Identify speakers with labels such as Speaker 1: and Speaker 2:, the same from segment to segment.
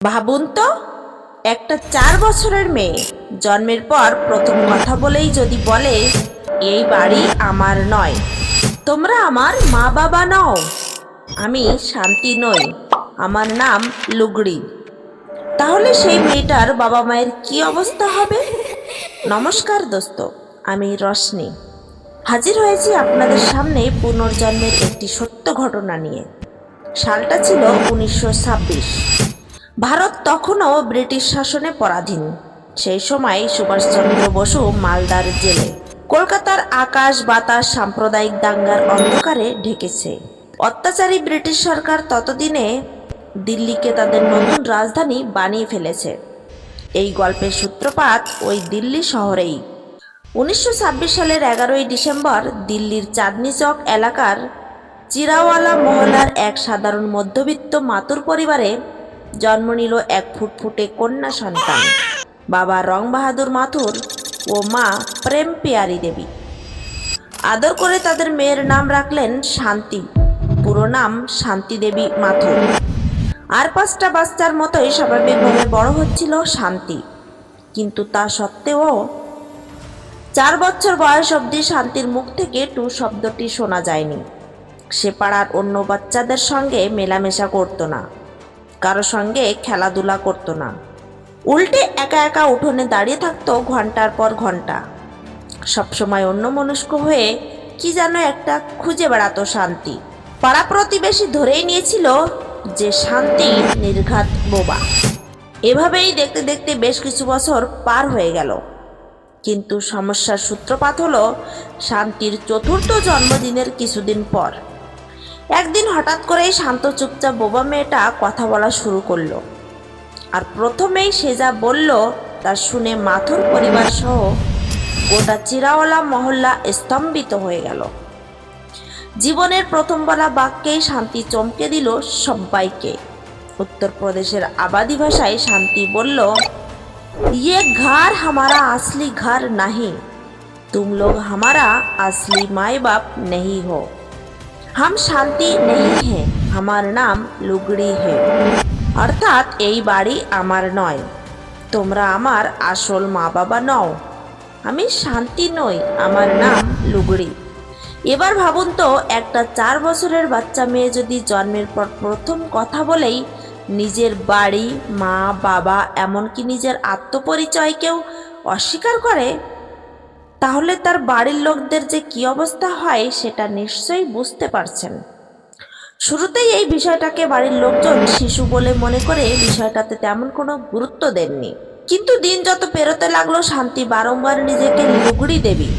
Speaker 1: ভাবুন তো, একটা 4 বছরের মেয়ে জন্মের পর প্রথম কথা বলেই যদি বলে, এই বাড়ি আমার নয়, তোমরা আমার মা বাবা নও, আমি শান্তি নই, আমার নাম লুগড়ি, তাহলে সেই মেয়েটার বাবা মায়ের কি অবস্থা হবে? নমস্কার দোস্ত, আমি রশনি হাজির হয়েছি আপনাদের সামনে পুনর্জন্মের একটি সত্য ঘটনা নিয়ে। সালটা ছিল 1926। ভারত তখনও ব্রিটিশ শাসনে পরাধীন। সেই সময় সুভাষচন্দ্র বসু মালদার জেলে। কলকাতার আকাশ বাতাস সাম্প্রদায়িক দাঙ্গার অন্ধকারে ঢেকেছে। অত্যাচারী ব্রিটিশ সরকার ততদিনে দিল্লিকে তাদের নতুন রাজধানী বানিয়ে ফেলেছে। এই গল্পের সূত্রপাত ওই দিল্লি শহরেই। 1926 সালের 11ই ডিসেম্বর দিল্লির চাঁদনি চক এলাকার চিরাওয়ালা মহল্লার এক সাধারণ মধ্যবিত্ত মাতুর পরিবারে জন্ম নিল এক ফুটফুটে কন্যা সন্তান। বাবা রং বাহাদুর মাথুর ও মা প্রেম পিয়ারি দেবী। আদর করে তাদের মেয়ের নাম রাখলেন শান্তি, পুরো নাম শান্তি দেবী মাথুর। আর 5টা বাচ্চার মতোই স্বাভাবিকভাবে বড় হচ্ছিল শান্তি। কিন্তু তা সত্ত্বেও 4 বছর বয়স অবধি শান্তির মুখ থেকে টু শব্দটি শোনা যায়নি। সে পাড়ার অন্য বাচ্চাদের সঙ্গে মেলামেশা করতো না, কারো সঙ্গে খেলাধুলা করতো না, উল্টে একা একা উঠোনে দাঁড়িয়ে থাকতো ঘন্টার পর ঘন্টা। সবসময় অন্যমনস্ক হয়ে কি যেন একটা খুঁজে বেড়াতো শান্তি। পাড়া প্রতিবেশী ধরেই নিয়েছিল যে শান্তি নির্ঘাত বোবা। এভাবেই দেখতে দেখতে বেশ কিছু বছর পার হয়ে গেল। কিন্তু সমস্যার সূত্রপাত হলো শান্তির 4র্থ জন্মদিনের কিছুদিন পর। একদিন হঠাৎ করেই শান্ত চুপচাপ বোবা মেয়েটা কথা বলা শুরু করলো। আর প্রথমেই সে যা বলল তা শুনে মাথুর পরিবার সহ গোটা চিরাওয়ালা মহল্লা স্তম্ভিত হয়ে গেল। জীবনের প্রথম বলা বাক্যেই শান্তি চমকে দিল সবাইকে। উত্তরপ্রদেশের আবাদি ভাষায় শান্তি বলল, ये घर हमारा असली घर नहीं, तुम लोग हमारा असली माई बाप नहीं हो, हम শান্তি नहीं है, আমার নাম লুগড়ি হে। অর্থাৎ এই বাড়ি আমার নয়, তোমরা আমার আসল মা বাবা নও, আমি শান্তি নই, আমার নাম লুগড়ি। এবার ভাবুন তো, একটা 4 বছরের বাচ্চা মেয়ে যদি জন্মের পর প্রথম কথা বলেই নিজের বাড়ি, মা বাবা, এমনকি নিজের আত্মপরিচয়কেও অস্বীকার করে, তাহলে তার বাড়ির লোকদের যে কি অবস্থা হয় সেটা নিশ্চয়ই বুঝতে পারছেন। শুরুতেই এই বিষয়টাকে বাড়ির লোকজন শিশু বলে মনে করে বিষয়টাতে তেমন কোনো গুরুত্ব দেননি। কিন্তু দিন যত পেরোতে লাগলো, শান্তি বারংবার নিজেকে লুগড়ি দেবী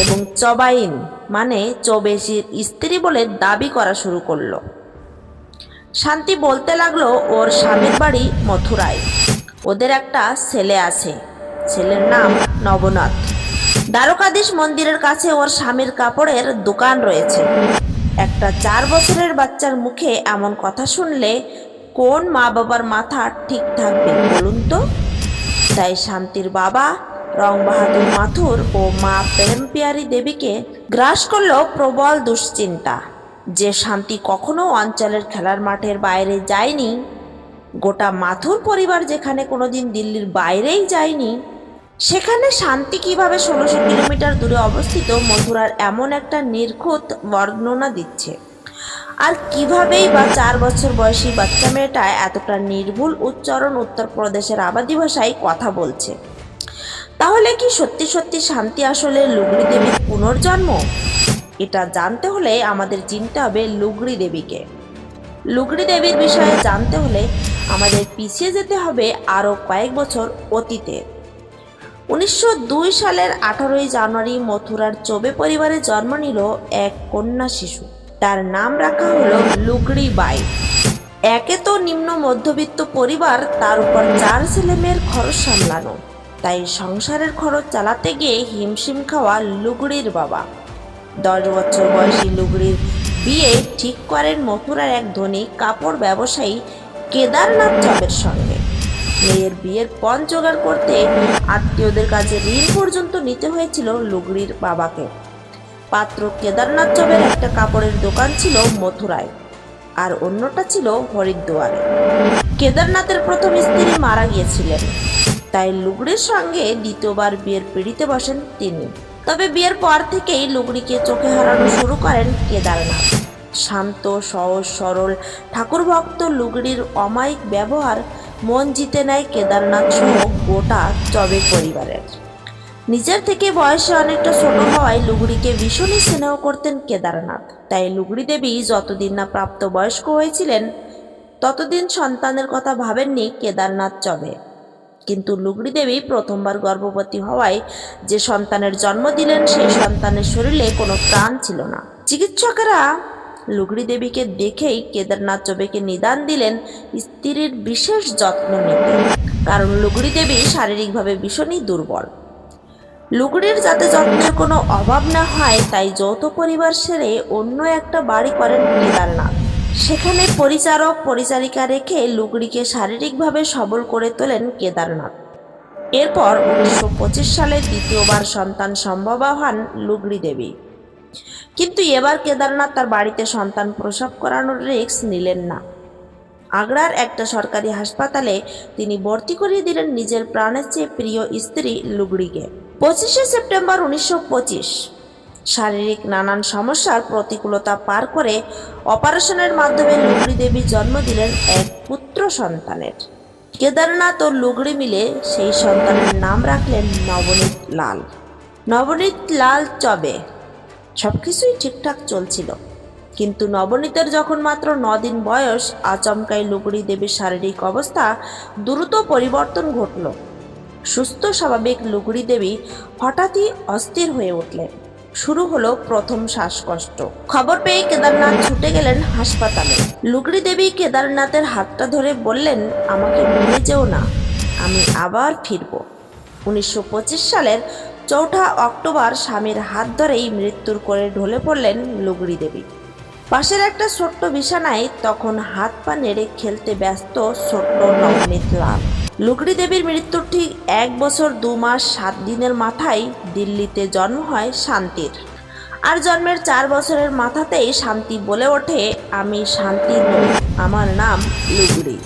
Speaker 1: এবং চবাইন মানে চৌবেশির স্ত্রী বলে দাবি করা শুরু করলো। শান্তি বলতে লাগলো ওর স্বামীর বাড়ি মথুরায়, ওদের একটা ছেলে আছে, ছেলের নাম নবনাথ। দ্বারকাধীশ মন্দিরের কাছে ওর স্বামীর কাপড়ের দোকান রয়েছে। একটা 4 বছরের বাচ্চার মুখে এমন কথা শুনলে কোন মা বাবার মাথা ঠিক থাকবে বলুন তো? তাই শান্তির বাবা রং বাহাদুর মাথুর ও মা প্রেম পিয়ারি দেবীকে গ্রাস করলো প্রবল দুশ্চিন্তা যে শান্তি কখনো অঞ্চলের খেলার মাঠের বাইরে যায়নি। গোটা মাথুর পরিবার যেখানে কোনোদিন দিল্লির বাইরেই যায়নি, সেখানে শান্তি কিভাবে 1600 কিলোমিটার দূরে অবস্থিত মথুরার এমন একটা নির্ঘুত বর্ণনা দিচ্ছে। আর কিভাবেই বা 4 বছর বয়সী বাচ্চা মেয়েটা এতটা নির্ভুল উচ্চারণ উত্তরপ্রদেশের আবাদি ভাষায় কথা বলছে? তাহলে কি সত্যি সত্যি শান্তি আসলে লুগড়ি দেবীর পুনর্জন্ম? এটা জানতে হলে আমাদের চিনতে হবে লুগড়ি দেবীকে। লুগড়ি দেবীর বিষয়ে জানতে হলে আমাদের পিছিয়ে যেতে হবে আরও কয়েক বছর অতীতে। 1902 সালের 18ই জানুয়ারি মথুরার চোবে পরিবারে জন্ম নিল এক কন্যা শিশু। তার নাম রাখা হলো লুগড়ি বাই। একে তো নিম্ন মধ্যবিত্ত পরিবার, তার উপর 4 ছেলে মেয়ের খরচ সামলানো, তাই সংসারের খরচ চালাতে গিয়ে হিমশিম খাওয়া লুগড়ির বাবা 10 বছর বয়সী লুগড়ির বিয়ে ঠিক করেন মথুরার এক ধনী কাপড় ব্যবসায়ী কেদারনাথ চবের সঙ্গে। মেয়ের বিয়ের পণ জোগাড় করতে আত্মীয়দের কাছে ঋণ পর্যন্ত নিতে হয়েছিল লুগড়ির বাবাকে। পাত্র কেদারনাথ চবের একটা কাপড়ের দোকান ছিল মথুরায়, আর অন্যটা ছিল হরিদ্বারে। কেদারনাথের প্রথম স্ত্রী মারা গিয়েছিলেন, তাই লুগড়ির সঙ্গে দ্বিতীয়বার বিয়ের পিঁড়িতে বসেন তিনি। তবে বিয়ের পর থেকেই লুগড়িকে চোখে হারানো শুরু করেন কেদারনাথ। শান্ত, সহজ সরল ঠাকুর ভক্ত লুগড়ির অমায়িক ব্যবহার মন জিতে নেয় কেদারনাথ সহ গোটা চবে পরিবারের। নিজের থেকে বয়সে অনেকটা ছোট হওয়ায় লুগড়িকে ভীষণই স্নেহ করতেন কেদারনাথ। তাই লুগড়ি দেবী যতদিন না প্রাপ্তবয়স্ক হয়েছিলেন ততদিন সন্তানের কথা ভাবেননি কেদারনাথ চবে। কিন্তু লুগড়ি দেবী প্রথমবার গর্ভবতী হওয়ায় যে সন্তানের জন্ম দিলেন সেই সন্তানের শরীরে কোনো প্রাণ ছিল না। চিকিৎসকেরা লুগড়ি দেবীকে দেখেই কেদারনাথ চবেকে নিদান দিলেন স্ত্রীর বিশেষ যত্ন নিতে, কারণ লুগড়ি দেবী শারীরিকভাবে ভীষণই দুর্বল। লুগড়ির যাতে যত্নের কোনো অভাব না হয় তাই যৌথ পরিবার সেরে অন্য একটা বাড়ি করেন কেদারনাথ। সেখানে পরিচারক পরিচারিকা রেখে লুগড়িকে শারীরিকভাবে সবল করে তোলেন কেদারনাথ। এরপর 1925 সালে দ্বিতীয়বার সন্তান সম্ভবা হন লুগড়ি দেবী। কিন্তু এবার কেদারনাথ তার বাড়িতে সন্তান প্রসব করানোর রিস্ক নিলেন না। আগ্রার একটা সরকারি হাসপাতালে তিনি ভর্তি করিয়ে দিলেন নিজের প্রাণের চেয়ে প্রিয় স্ত্রী লুগড়িকে। 25শে সেপ্টেম্বর 1925 শারীরিক নানান সমস্যার প্রতিকূলতা পার করে অপারেশনের মাধ্যমে লুগড়ি দেবী জন্ম দিলেন এক পুত্র সন্তানের। কেদারনাথ ও লুগড়ি মিলে সেই সন্তানের নাম রাখলেন নবনীত লাল। নবনীত লাল চবে সবকিছুই ঠিকঠাক চলছিল, কিন্তু নবনীতের যখন মাত্র 9 দিন বয়স আচমকাই লুগড়ি দেবীর শারীরিক অবস্থা দ্রুত পরিবর্তন ঘটল। সুস্থ স্বাভাবিক লুগড়ি দেবী হঠাৎই অস্থির হয়ে উঠলেন। শুরু হলো প্রথম শ্বাসকষ্ট। খবর পেয়ে কেদারনাথ ছুটে গেলেন হাসপাতালে। লুগড়ি দেবী কেদারনাথের হাতটা ধরে বললেন, আমাকে ভুলে যেও না, আমি আবার ফিরব। 1925 সালের 4 অক্টোবর স্বামীর হাত ধরেই মৃত্যুর কোলে ঢলে পড়লেন লুগড়ি দেবী। পাশের একটা ছোট্ট বিছানায় তখন হাত পা নেড়ে খেলতে ব্যস্ত ছোট্ট নবনীত লাল। লুগড়ি দেবীর মৃত্যুর ঠিক 1 বছর 2 মাস 7 দিনের মাথায় দিল্লিতে জন্ম হয় শান্তির। আর জন্মের 4 বছরের মাথাতেই শান্তি বলে ওঠে, আমি শান্তি নই, আমার নাম লুগড়ি।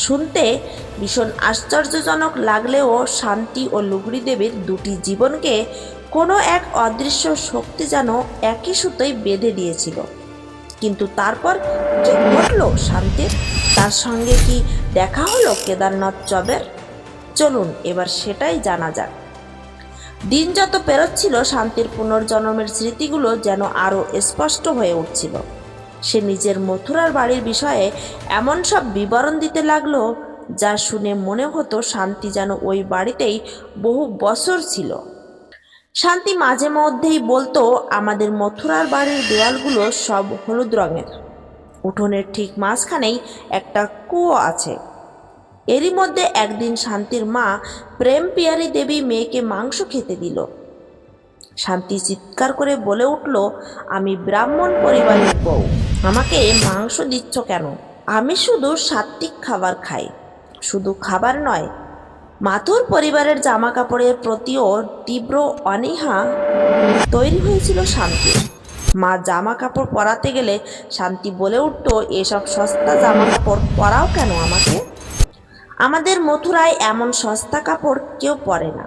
Speaker 1: শুনতে ভীষণ আশ্চর্যজনক লাগলেও শান্তি ও লুগড়ি দেবীর দুটি জীবনকে কোনো এক অদৃশ্য শক্তি যেন একই সুতোয় বেঁধে দিয়েছিল। কিন্তু তারপর কি ঘটল শান্তির? তার সঙ্গে কি দেখা হলো কেদারনাথ চবের? চলুন এবার সেটাই জানা যাক। দিন যত পেরোচ্ছিল শান্তির পুনর্জন্মের স্মৃতিগুলো যেন আরও স্পষ্ট হয়ে উঠছিল। সে নিজের মথুরার বাড়ির বিষয়ে এমন সব বিবরণ দিতে লাগলো যা শুনে মনে হতো শান্তি যেন ওই বাড়িতেই বহু বছর ছিল। শান্তি মাঝে মধ্যেই বলতো, আমাদের মথুরার বাড়ির দেওয়ালগুলো সব হলুদ রঙের, উঠোনের ঠিক মাঝখানেই একটা কুয়ো আছে। এরই মধ্যে একদিন শান্তির মা প্রেম পিয়ারি দেবী মেয়েকে মাংস খেতে দিল। শান্তি চিৎকার করে বলে উঠল, আমি ব্রাহ্মণ পরিবারের বউ, আমাকে মাংস দিচ্ছ কেন? আমি শুধু সাত্ত্বিক খাবার খাই। শুধু খাবার নয়, মাথুর পরিবারের জামা কাপড়ের প্রতিও তীব্র অনীহা তৈরি হয়েছিল শান্তির। মা জামা কাপড় পরাতে গেলে শান্তি বলে উঠত, এসব সস্তা জামা কাপড় পরাও কেন আমাকে? আমাদের মথুরায় এমন সস্তা কাপড় কেউ পরে না।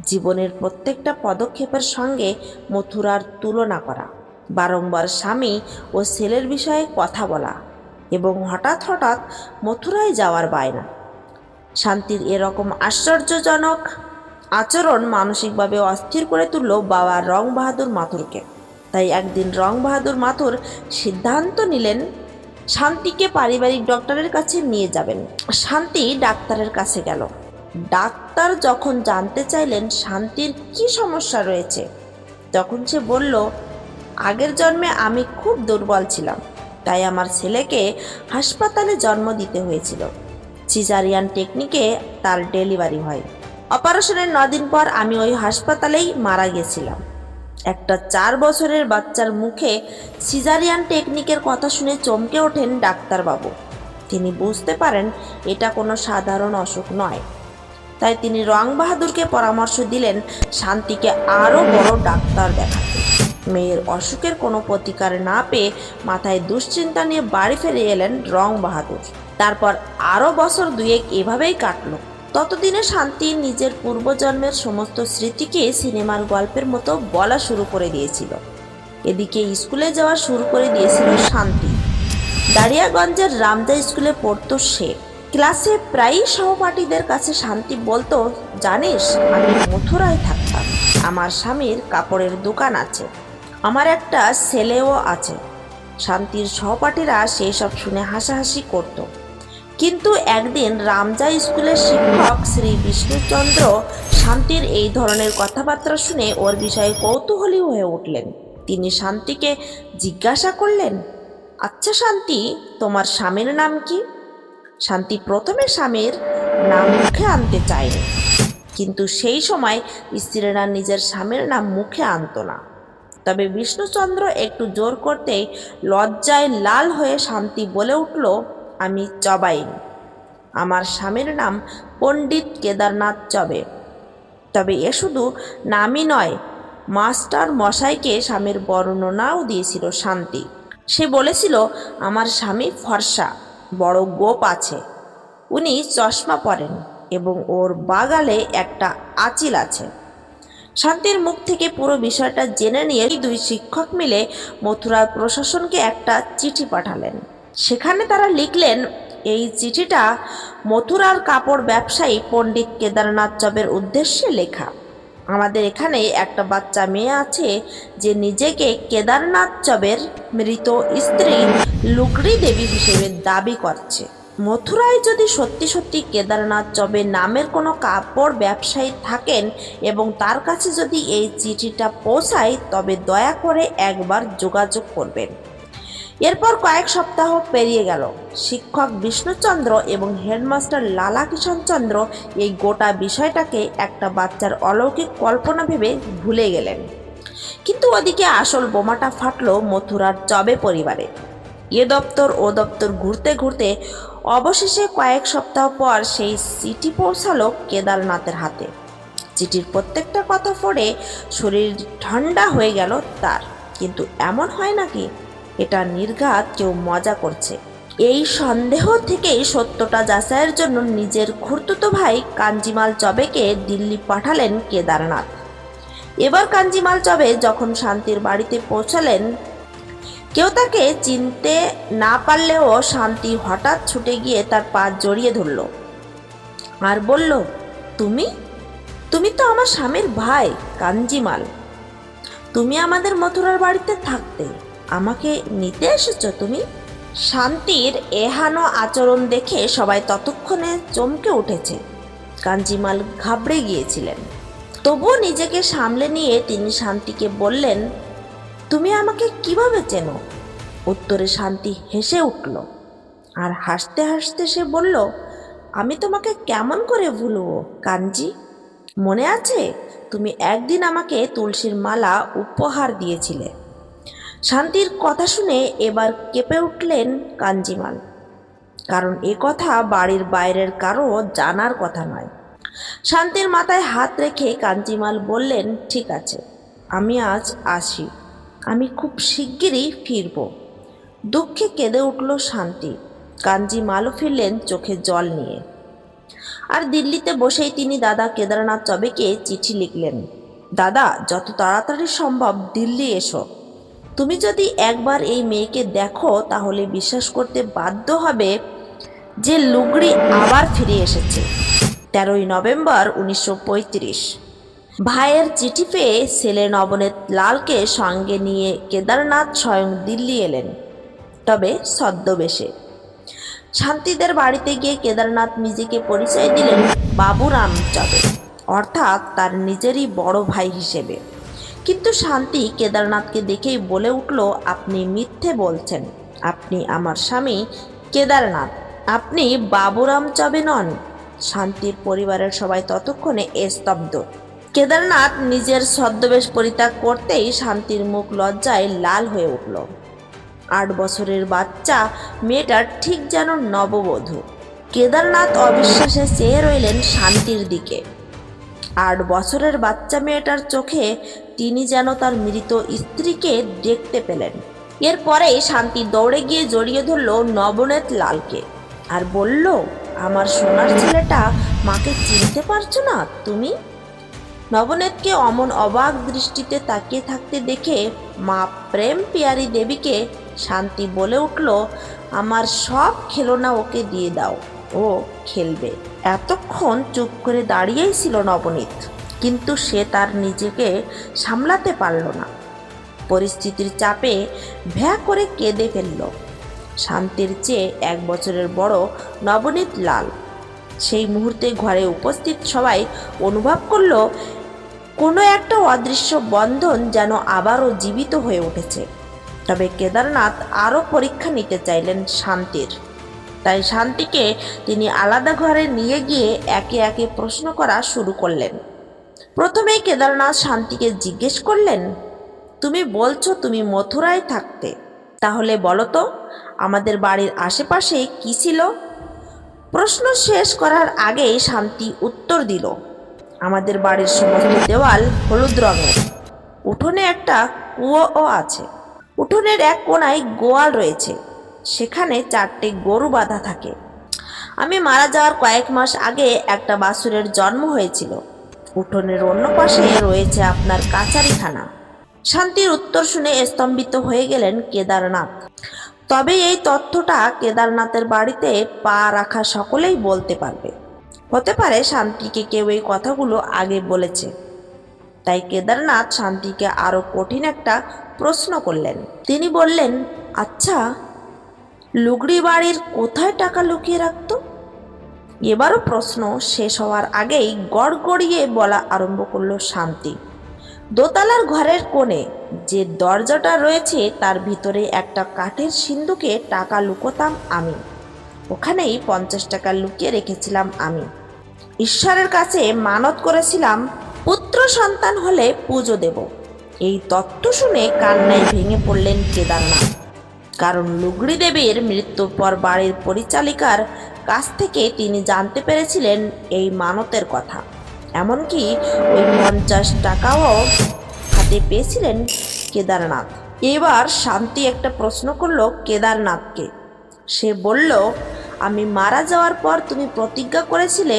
Speaker 1: জীবনের প্রত্যেকটা পদক্ষেপের সঙ্গে মথুরার তুলনা করা, বারংবার স্বামী ও ছেলের বিষয়ে কথা বলা এবং হঠাৎ হঠাৎ মথুরায় যাওয়ার বায়না। শান্তির এরকম আশ্চর্যজনক আচরণ মানসিকভাবে অস্থির করে তুলল বাবা রং বাহাদুর মাথুরকে। তাই একদিন রং বাহাদুর মাথুর সিদ্ধান্ত নিলেন শান্তিকে পারিবারিক ডক্টরের কাছে নিয়ে যাবেন। শান্তি ডাক্তারের কাছে গেল। ডাক্তার যখন জানতে চাইলেন শান্তির কি সমস্যা রয়েছে, তখন সে বলল, আগের জন্মে আমি খুব দুর্বল ছিলাম, তাই আমার ছেলেকে হাসপাতালে জন্ম দিতে হয়েছিল। সিজারিয়ান টেকনিকে তার ডেলিভারি হয়। অপারেশনের 9 দিন পর আমি ওই হাসপাতালেই মারা গেছিলাম। একটা 4 বছরের বাচ্চার মুখে সিজারিয়ান টেকনিকের কথা শুনে চমকে ওঠেন ডাক্তারবাবু। তিনি বুঝতে পারেন এটা কোনো সাধারণ অসুখ নয়। তাই তিনি রং বাহাদুরকে পরামর্শ দিলেন শান্তিকে আরও বড় ডাক্তার দেখাতে। মেয়ের অসুখের কোনো প্রতিকার না পেয়ে মাথায় দুশ্চিন্তা নিয়ে বাড়ি ফিরে এলেন রং বাহাদুর। তারপর আরও বছর দুয়েক এভাবেই কাটলো। ততদিনে শান্তি নিজের পূর্বজন্মের সমস্ত স্মৃতিকে সিনেমার গল্পের মতো বলা শুরু করে দিয়েছিল। এদিকে স্কুলে যাওয়া শুরু করে দিয়েছিল শান্তি। দারিয়াগঞ্জের রামদা স্কুলে পড়তো সে। ক্লাসে প্রায়ই সহপাঠীদের কাছে শান্তি বলতো, জানিস আমি মথুরায় থাকতাম, আমার স্বামীর কাপড়ের দোকান আছে, আমার একটা ছেলেও আছে। শান্তির সহপাঠীরা সেই সব শুনে হাসাহাসি করত। কিন্তু একদিন রামজা স্কুলের শিক্ষক শ্রী বিষ্ণুচন্দ্র শান্তির এই ধরনের কথাবার্তা শুনে ওর বিষয়ে কৌতূহলী হয়ে উঠলেন। তিনি শান্তিকে জিজ্ঞাসা করলেন, আচ্ছা শান্তি, তোমার স্বামীর নাম কি? শান্তি প্রথমে স্বামীর নাম মুখে আনতে চায়নি, কিন্তু সেই সময় স্ত্রীরা নিজের স্বামীর নাম মুখে আনত না। তবে বিষ্ণুচন্দ্র একটু জোর করতেই লজ্জায় লাল হয়ে শান্তি বলে উঠল, আমি চবাইন, আমার স্বামীর নাম পণ্ডিত কেদারনাথ চবে। তবে এ শুধু নামই নয়, মাস্টার মশাইকে স্বামীর বর্ণনাও দিয়েছিল শান্তি। সে বলেছিল, আমার স্বামী ফর্সা, বড় গোপ আছে, উনি চশমা পরেন এবং ওর বাগালে একটা আঁচিল আছে। শান্তির মুখ থেকে পুরো বিষয়টা জেনে নিয়ে দুই শিক্ষক মিলে মথুরার প্রশাসনকে একটা চিঠি পাঠালেন। সেখানে তারা লিখলেন, এই চিঠিটা মথুরার কাপড় ব্যবসায়ী পণ্ডিত কেদারনাথ চবের উদ্দেশ্যে লেখা। আমাদের এখানে একটা বাচ্চা মেয়ে আছে যে নিজেকে কেদারনাথ চবের মৃত স্ত্রী লুকড়ি দেবী হিসেবে দাবি করছে। মথুরায় যদি সত্যি সত্যি কেদারনাথ চবে নামের কোনো কাপড় ব্যবসায়ী থাকেন এবং তার কাছে যদি এই চিঠিটা পৌঁছায়, তবে দয়া করে একবার যোগাযোগ করবেন। এরপর কয়েক সপ্তাহ পেরিয়ে গেল। শিক্ষক বিষ্ণুচন্দ্র এবং হেডমাস্টার লালা কিষণচন্দ্র এই গোটা বিষয়টাকে একটা বাচ্চার অলৌকিক কল্পনা ভেবে ভুলে গেলেন। কিন্তু ওদিকে আসল বোমাটা ফাটলো মথুরার চবে পরিবারে। এ দপ্তর ও দপ্তর ঘুরতে ঘুরতে অবশেষে কয়েক সপ্তাহ পর সেই চিঠি পৌঁছালো কেদারনাথের হাতে। চিঠির প্রত্যেকটা কথা পড়ে শরীর ঠান্ডা হয়ে গেল তার। কিন্তু এমন হয় নাকি এটা নির্ঘাত কেউ মজা করছে? এই সন্দেহ থেকেই সত্যটা যাচাইয়ের জন্য নিজের খুড়তুতো ভাই কাঞ্জিমাল চবেকে দিল্লি পাঠালেন কেদারনাথ। এবার কাঞ্জিমাল চবে যখন শান্তির বাড়িতে পৌঁছালেন, কেউ তাকে চিনতে না পারলেও শান্তি হঠাৎ ছুটে গিয়ে তার পা জড়িয়ে ধরল আর বলল, তুমি তুমি তো আমার স্বামীর ভাই কাঞ্জিমাল। তুমি আমাদের মথুরার বাড়িতে থাকতে, আমাকে নিতে এসেছো তুমি? শান্তির এহানো আচরণ দেখে সবাই ততক্ষণে চমকে উঠেছে। কাঞ্জিমাল ঘাবড়ে গিয়েছিলেন। তবুও নিজেকে সামলে নিয়ে তিনি শান্তিকে বললেন, তুমি আমাকে কিভাবে চেনো? উত্তরে শান্তি হেসে উঠল আর হাসতে হাসতে সে বলল, আমি তোমাকে কেমন করে ভুলবো কাঞ্জি? মনে আছে তুমি একদিন আমাকে তুলসীর মালা উপহার দিয়েছিলে? শান্তির কথা শুনে এবার কেঁপে উঠলেন কাঞ্জিমাল, কারণ এ কথা বাড়ির বাইরের কারো জানার কথা নয়। শান্তির মাথায় হাত রেখে কাঞ্জিমাল বললেন, ঠিক আছে, আমি আজ আসি, আমি খুব শিগগিরই ফিরব। দুঃখে কেঁদে উঠল শান্তি। কাঞ্জিমালও ফিরলেন চোখে জল নিয়ে। আর দিল্লিতে বসেই তিনি দাদা কেদারনাথ চবেকে চিঠি লিখলেন, দাদা, যত তাড়াতাড়ি সম্ভব দিল্লি এসো। তুমি যদি একবার এই মেয়েকে দেখো তাহলে বিশ্বাস করতে বাধ্য হবে যে লুগড়ি আবার ফিরে এসেছে। 13ই নভেম্বর 1935। ভাইয়ের চিঠি পেয়ে ছেলে নবনীত লালকে সঙ্গে নিয়ে কেদারনাথ স্বয়ং দিল্লি এলেন, তবে ছদ্মবেশে। শান্তিদের বাড়িতে গিয়ে কেদারনাথ নিজেকে পরিচয় দিলেন বাবুরাম চবে, অর্থাৎ তার নিজেরই বড় ভাই হিসেবে। কিন্তু শান্তি কেদারনাথকে দেখেই বলে উঠল, আপনি মিথ্যে বলছেন, আপনি আমার স্বামী কেদারনাথ, আপনি বাবুরাম চবে নন। শান্তির পরিবারের সবাই ততক্ষণে স্তব্ধ। কেদারনাথ নিজের ছদ্মবেশ পরিত্যাগ করতেই শান্তির মুখ লজ্জায় লাল হয়ে উঠল। 8 বছরের বাচ্চা মেয়েটার ঠিক যেন নববধূ। কেদারনাথ অবিশ্বাসে চেয়ে রইলেন শান্তির দিকে। 8 বছরের বাচ্চা মেয়েটার চোখে তিনি যেন তার মৃত স্ত্রীকে দেখতে পেলেন। এরপরে শান্তি দৌড়ে গিয়ে জড়িয়ে ধরল নবনীত লালকে আর বলল, আমার সোনার ছেলেটা মাকে চিনতে পারছো না তুমি? নবনীতকে অমন অবাক দৃষ্টিতে তাকিয়ে থাকতে দেখে মা প্রেম পিয়ারি দেবীকে শান্তি বলে উঠল, আমার সব খেলনা ওকে দিয়ে দাও, ও খেলবে। এতক্ষণ চুপ করে দাঁড়িয়েই ছিল নবনীত, কিন্তু সে তার নিজেকে সামলাতে পারল না। পরিস্থিতির চাপে ভ্যা করে কেঁদে ফেলল। শান্তির চেয়ে 1 বছরের বড় নবনীত লাল। সেই মুহূর্তে ঘরে উপস্থিত সবাই অনুভব করল কোনো একটা অদৃশ্য বন্ধন যেন আবারও জীবিত হয়ে উঠেছে। তবে কেদারনাথ আরও পরীক্ষা নিতে চাইলেন শান্তির। তাই শান্তিকে তিনি আলাদা ঘরে নিয়ে গিয়ে একে একে প্রশ্ন করা শুরু করলেন। প্রথমেই কেদারনাথ শান্তিকে জিজ্ঞেস করলেন, তুমি বলছো তুমি মথুরায় থাকতে, তাহলে বলো তো আমাদের বাড়ির আশেপাশে কি ছিল? প্রশ্ন শেষ করার আগেই শান্তি উত্তর দিল, আমাদের বাড়ির সমস্ত দেওয়াল হলুদ রঙের। উঠোনে একটা কুয়োও আছে। উঠোনের এক কোণায় গোয়াল রয়েছে, সেখানে 4টে গরু বাঁধা থাকে। আমি মারা যাওয়ার কয়েক মাস আগে একটা বাছুরের জন্ম হয়েছিল। উঠোনের অন্য পাশে রয়েছে আপনার কাচারিখানা। শান্তির উত্তর শুনে স্তম্ভিত হয়ে গেলেন কেদারনাথ। তবে এই তথ্যটা কেদারনাথের বাড়িতে পা রাখা সকলেই বলতে পারবে। হতে পারে শান্তিকে কেউ এই কথাগুলো আগে বলেছে। তাই কেদারনাথ শান্তিকে আরো কঠিন একটা প্রশ্ন করলেন। তিনি বললেন, আচ্ছা, লুগড়ি বাড়ির কোথায় টাকা লুকিয়ে রাখতো? এবারও প্রশ্ন শেষ হওয়ার আগেই গড়গড়িয়ে বলা আরম্ভ করলো শান্তি। দোতলার ঘরের কোণে যে দরজাটা রয়েছে তার ভিতরে একটা কাঠের সিন্ধুকে টাকা লুকোতাম আমি। ওখানেই 50 টাকা লুকিয়ে রেখেছিলাম আমি। ঈশ্বরের কাছে মানত করেছিলাম পুত্র সন্তান হলে পুজো দেব। এই তত্ত্ব শুনে কান্নায় ভেঙে পড়লেন কেদারনাথ। কারণ লুগড়ি দেবীর মৃত্যুর পর বাড়ির পরিচালিকার কাছ থেকে তিনি জানতে পেরেছিলেন এই মানতের কথা। এমনকি ওই 50 টাকাও হাতে পেয়েছিলেন কেদারনাথ। এবার শান্তি একটা প্রশ্ন করলো কেদারনাথকে। সে বলল, আমি মারা যাওয়ার পর তুমি প্রতিজ্ঞা করেছিলে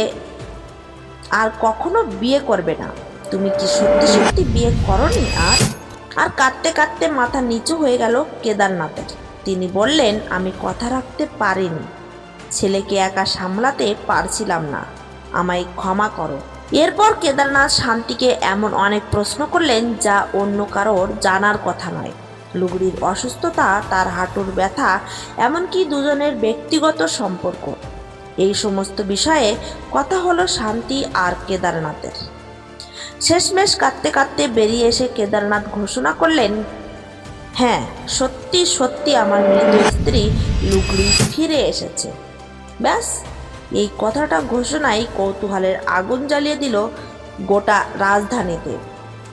Speaker 1: আর কখনো বিয়ে করবে না। তুমি কি সত্যি সত্যি বিয়ে করনি? আর কাঁদতে কাঁদতে মাথা নিচু হয়ে গেল কেদারনাথের। তিনি বললেন, আমি কথা রাখতে পারিনি। ছেলেকে একা সামলাতে পারছিলাম না, আমায় ক্ষমা করো। এরপর কেদারনাথ শান্তিকে এমন অনেক প্রশ্ন করলেন যা অন্য কারোর জানার কথা নয়। লুগড়ির অসুস্থতা, তার হাঁটুর ব্যথা, এমনকি দুজনের ব্যক্তিগত সম্পর্ক, এই সমস্ত বিষয়ে কথা হলো শান্তি আর কেদারনাথের। শেষমেশ কাঁদতে কাঁদতে বেরিয়ে এসে কেদারনাথ ঘোষণা করলেন, হ্যাঁ, সত্যি সত্যি আমার মৃত স্ত্রী লুগড়ি ফিরে এসেছে। ব্যাস, এই কথাটা ঘোষণায় কৌতূহলের আগুন জ্বালিয়ে দিল গোটা রাজধানীতে।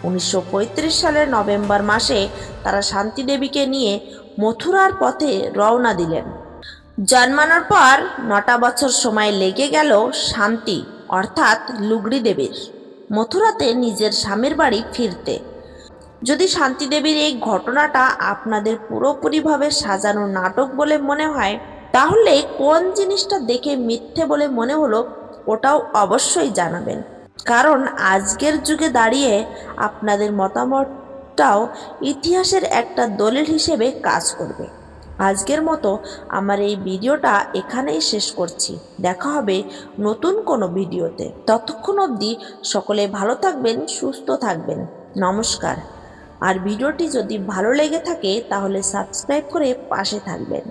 Speaker 1: 1935 সালের নভেম্বর মাসে তারা শান্তি দেবীকে নিয়ে মথুরার পথে রওনা দিলেন। জন্মানোর পর 9টা বছর সময় লেগে গেল শান্তি অর্থাৎ লুগড়ি দেবীর মথুরাতে নিজের স্বামীর বাড়ি ফিরতে। যদি শান্তি দেবীর এই ঘটনাটা আপনাদের পুরোপুরিভাবে সাজানো নাটক বলে মনে হয়, তাহলে কোন জিনিসটা দেখে মিথ্যে বলে মনে হলো ওটাও অবশ্যই জানাবেন। কারণ আজকের যুগে দাঁড়িয়ে আপনাদের মতামতটাও ইতিহাসের একটা দলিল হিসেবে কাজ করবে। আজকের মতো আমার এই ভিডিওটা এখানেই শেষ করছি। দেখা হবে নতুন কোনো ভিডিওতে। ততক্ষণ অবধি সকলে ভালো থাকবেন, সুস্থ থাকবেন। নমস্কার। আর ভিডিওটি যদি ভালো লেগে থাকে তাহলে সাবস্ক্রাইব করে পাশে থাকবেন।